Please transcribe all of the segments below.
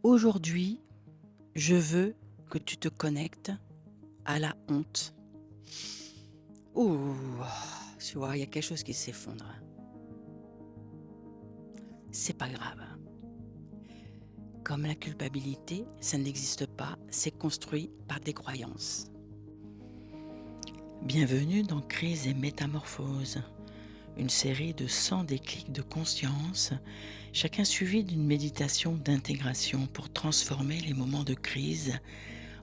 Aujourd'hui, je veux que tu te connectes à la honte. Ouh, tu vois, il y a quelque chose qui s'effondre. C'est pas grave. Comme la culpabilité, ça n'existe pas, c'est construit par des croyances. Bienvenue dans Crise et Métamorphose, une série de 100 déclics de conscience, chacun suivi d'une méditation d'intégration pour transformer les moments de crise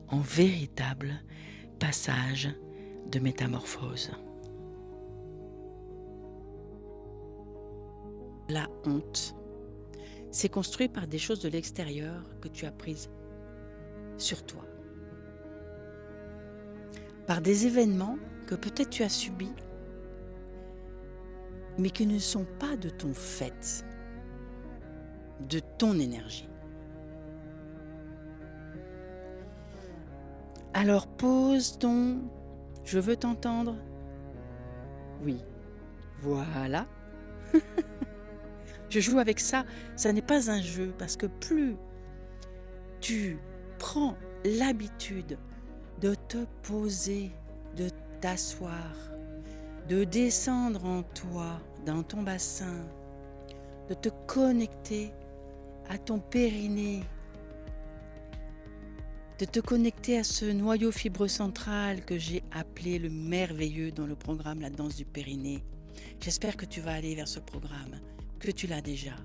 en véritables passages de métamorphose. La honte, c'est construit par des choses de l'extérieur que tu as prises sur toi, par des événements que peut-être tu as subis, mais qui ne sont pas de ton fait, de ton énergie. Alors pose ton « je veux t'entendre ». Oui, voilà. Je joue avec ça, ça n'est pas un jeu, parce que plus tu prends l'habitude de te poser, de t'asseoir, de descendre en toi, dans ton bassin, de te connecter à ton périnée, de te connecter à ce noyau fibreux central que j'ai appelé le merveilleux dans le programme La danse du périnée. J'espère que tu vas aller vers ce programme, que tu l'as déjà.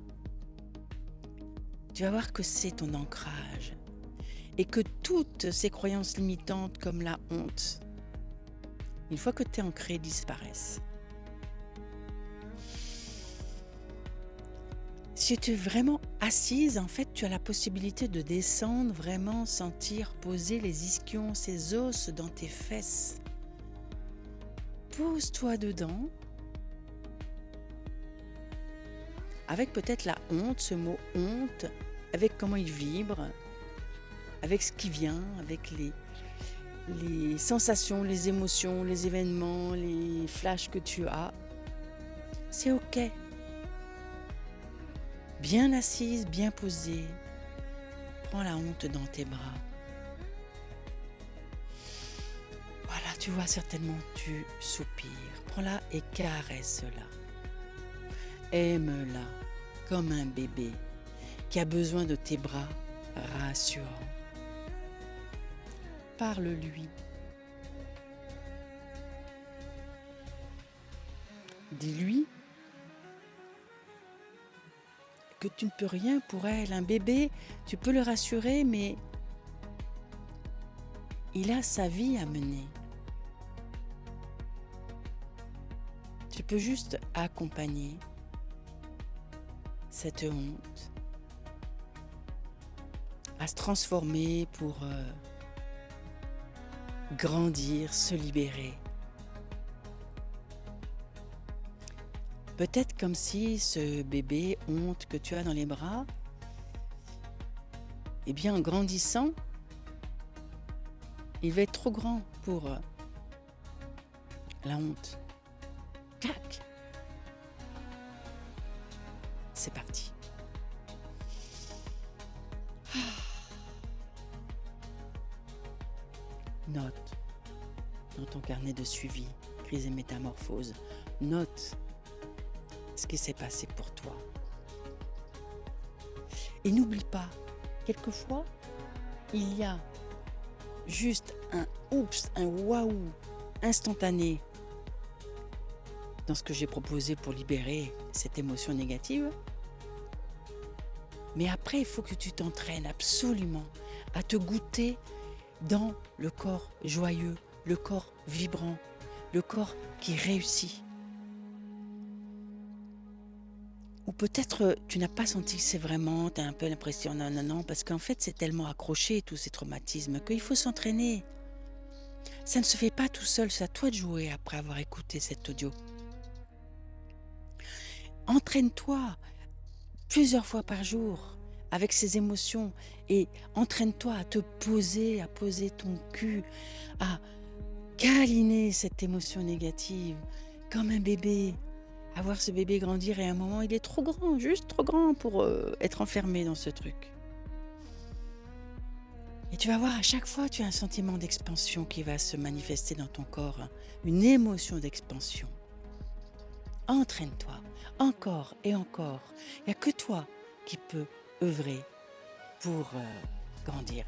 Tu vas voir que c'est ton ancrage et que toutes ces croyances limitantes comme la honte, une fois que tu es ancré, disparaissent. Si tu es vraiment assise, en fait, tu as la possibilité de descendre, vraiment sentir poser les ischions, ces os dans tes fesses. Pose-toi dedans, avec peut-être la honte, ce mot honte, avec comment il vibre, avec ce qui vient, avec les sensations, les émotions, les événements, les flashs que tu as. C'est ok. Bien assise, bien posée. Prends la honte dans tes bras. Voilà, tu vois certainement, tu soupires. Prends-la et caresse-la. Aime-la comme un bébé qui a besoin de tes bras rassurants. Parle-lui. Dis-lui que tu ne peux rien pour elle. Un bébé, tu peux le rassurer, mais il a sa vie à mener. Tu peux juste accompagner cette honte à se transformer pour grandir, se libérer. Peut-être comme si ce bébé honte que tu as dans les bras, eh bien en grandissant, il va être trop grand pour la honte. Clac! C'est parti. Note dans ton carnet de suivi, crise et métamorphose, note ce qui s'est passé pour toi. Et n'oublie pas, quelquefois, il y a juste un oups, un waouh instantané dans ce que j'ai proposé pour libérer cette émotion négative. Mais après, il faut que tu t'entraînes absolument à te goûter dans le corps joyeux, le corps vibrant, le corps qui réussit. Ou peut-être tu n'as pas senti que c'est vraiment, tu as un peu l'impression non, parce qu'en fait c'est tellement accroché tous ces traumatismes qu'il faut s'entraîner. Ça ne se fait pas tout seul, c'est à toi de jouer après avoir écouté cet audio. Entraîne-toi plusieurs fois par jour avec ces émotions et entraîne-toi à te poser, à poser ton cul, à câliner cette émotion négative comme un bébé. À voir ce bébé grandir et à un moment il est trop grand, juste trop grand pour être enfermé dans ce truc. Et tu vas voir, à chaque fois, tu as un sentiment d'expansion qui va se manifester dans ton corps, hein, une émotion d'expansion. Entraîne-toi encore et encore. Il n'y a que toi qui peux œuvrer pour grandir.